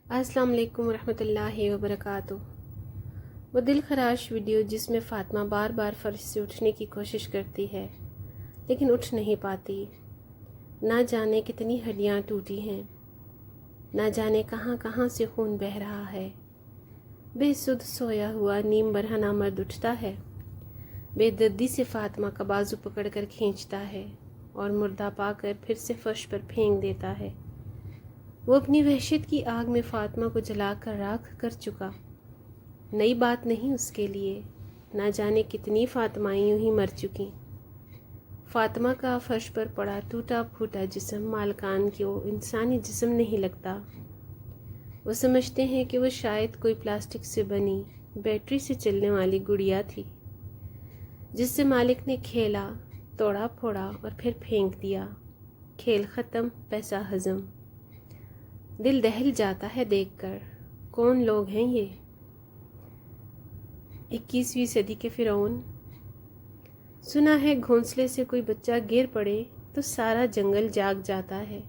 अस्सलाम वालेकुम रहमत ल्लाहि व बरकातुहू। वो दिल खराश वीडियो जिसमें फ़ातिमा बार बार फर्श से उठने की कोशिश करती है लेकिन उठ नहीं पाती। ना जाने कितनी हड्डियाँ टूटी हैं, ना जाने कहाँ कहाँ से खून बह रहा है। बेसुध सोया हुआ नीम बरहना मर्द उठता है, बेदर्दी से फ़ातिमा का बाजू पकड़कर खींचता है और मुर्दा पाकर फिर से फर्श पर फेंक देता है। वो अपनी वहशत की आग में फ़ातिमा को जलाकर राख कर चुका। नई बात नहीं उसके लिए, ना जाने कितनी फ़ातिमाएं यूं ही मर चुकी। फ़ातिमा का फर्श पर पड़ा टूटा फूटा जिस्म मालकान को इंसानी जिस्म नहीं लगता। वो समझते हैं कि वो शायद कोई प्लास्टिक से बनी बैटरी से चलने वाली गुड़िया थी जिससे मालिक ने खेला, तोड़ा फोड़ा और फिर फेंक दिया। खेल ख़त्म, पैसा हज़म। दिल दहल जाता है देखकर। कौन लोग हैं ये? 21वीं सदी के फ़िरौन। सुना है घोंसले से कोई बच्चा गिर पड़े तो सारा जंगल जाग जाता है।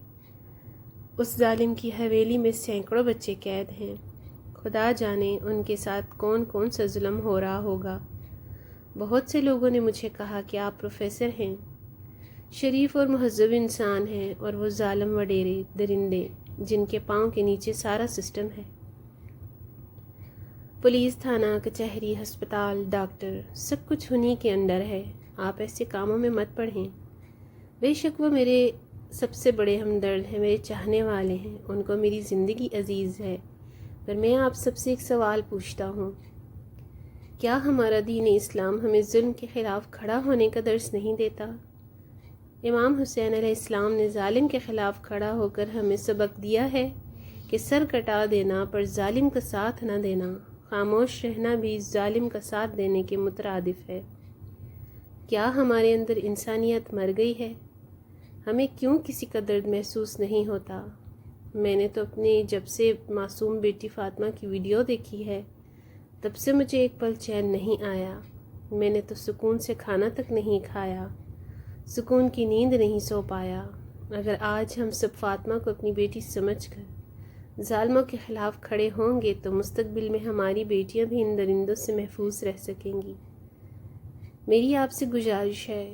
उस जालिम की हवेली में सैकड़ों बच्चे कैद हैं। खुदा जाने उनके साथ कौन कौन सा जुल्म हो रहा होगा। बहुत से लोगों ने मुझे कहा कि आप प्रोफेसर हैं, शरीफ और महज़ब इंसान हैं, और वो जालिम वडेरे दरिंदे जिनके पाँव के नीचे सारा सिस्टम है। पुलिस, थाना, कचहरी, अस्पताल, डॉक्टर, सब कुछ उन्हीं के अंडर है। आप ऐसे कामों में मत पड़ें। बेशक वो मेरे सबसे बड़े हमदर्द हैं, मेरे चाहने वाले हैं, उनको मेरी ज़िंदगी अजीज़ है। पर मैं आप सबसे एक सवाल पूछता हूँ, क्या हमारा दीन इस्लाम हमें जुल्म के ख़िलाफ़ खड़ा होने का दर्स नहीं देता? इमाम हुसैन अलैहिस्सलाम ने जालिम के ख़िलाफ़ खड़ा होकर हमें सबक दिया है कि सर कटा देना पर जालिम का साथ न देना, खामोश रहना भी जालिम का साथ देने के मुतरादिफ है। क्या हमारे अंदर इंसानियत मर गई है? हमें क्यों किसी का दर्द महसूस नहीं होता? मैंने तो अपनी जब से मासूम बेटी फ़ातिमा की वीडियो देखी है तब से मुझे एक पल चैन नहीं आया। मैंने तो सुकून से खाना तक नहीं खाया, सुकून की नींद नहीं सो पाया। अगर आज हम सब फ़ातिमा को अपनी बेटी समझकर ज़ालिमों के ख़िलाफ़ खड़े होंगे तो मुस्तक़बिल में हमारी बेटियां भी इन दरिंदों से महफूज रह सकेंगी। मेरी आपसे गुजारिश है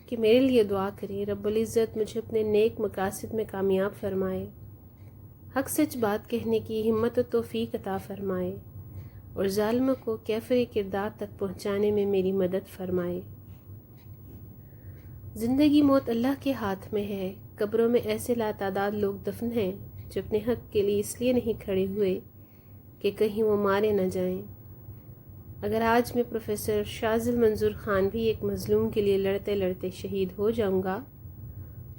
कि मेरे लिए दुआ करें, रब्बुल इज़्ज़त मुझे अपने नेक मकासद में कामयाब फरमाए, हक़ सच बात कहने की हिम्मत और तौफ़ीक अता फरमाए और ज़ालिमों को कैफ़र किरदार तक पहुँचाने में मेरी मदद फरमाए। ज़िंदगी मौत अल्लाह के हाथ में है। कब्रों में ऐसे लातादाद लोग दफन हैं जो अपने हक़ के लिए इसलिए नहीं खड़े हुए कि कहीं वो मारे न जाएं। अगर आज मैं प्रोफेसर शाज़िल मंजूर ख़ान भी एक मज़लूम के लिए लड़ते लड़ते शहीद हो जाऊंगा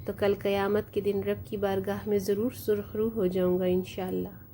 तो कल क़यामत के दिन रब की बारगाह में ज़रूर सुरखरू हो जाऊंगा इंशाअल्लाह।